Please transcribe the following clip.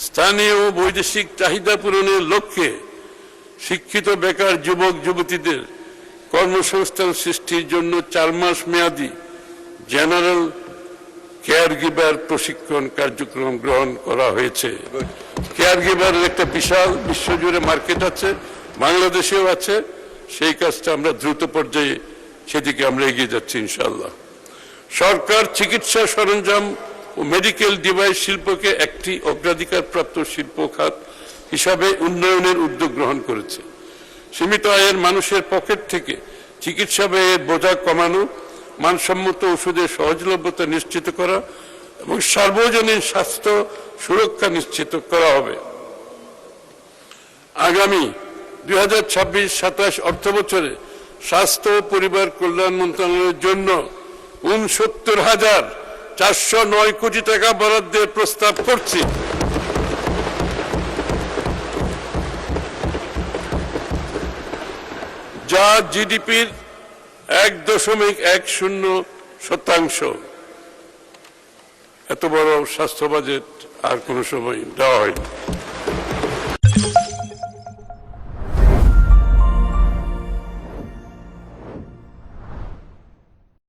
স্থানীয় ও বৈদেশিক চাহিদা পূরণের লক্ষ্যে শিক্ষিত বেকার যুবক যুবতীদের কর্মসংস্থান সৃষ্টির জন্য 4 মাস মেয়াদী জেনারেল কেয়ার গিভার প্রশিক্ষণ কার্যক্রম গ্রহণ করা হয়েছে। কেয়ার গিভারের একটা বিশাল বিশ্বজুড়ে মার্কেট আছে, বাংলাদেশেও আছে। সেই কাজটা আমরা দ্রুত পর্যায়ে সেদিকে আমরা এগিয়ে যাচ্ছি ইনশাআল্লাহ। সরকার চিকিৎসা সরঞ্জাম ও মেডিকেল ডিভাইস শিল্পকে একটি অগ্রাধিকারপ্রাপ্ত শিল্প খাত হিসাবে উন্নয়নের উদ্যোগ গ্রহণ করেছে। সীমিত আয়ের মানুষের পকেট থেকে চিকিৎসা ব্যয়ের বোঝা কমানো, মানসম্মত ওষুধের সহজলভ্যতা নিশ্চিত করা এবং সার্বজনীন স্বাস্থ্য সুরক্ষা নিশ্চিত করা হবে। আগামী 2026-27 অর্থ বছরে স্বাস্থ্য ও পরিবার কল্যাণ মন্ত্রণালয়ের জন্য 69,409 কোটি টাকা বরাদ্দের প্রস্তাব করছি। যা জিডিপির 1.10%। এত বড় স্বাস্থ্য বাজেট আর কোনো সময় দেওয়া হয়নি।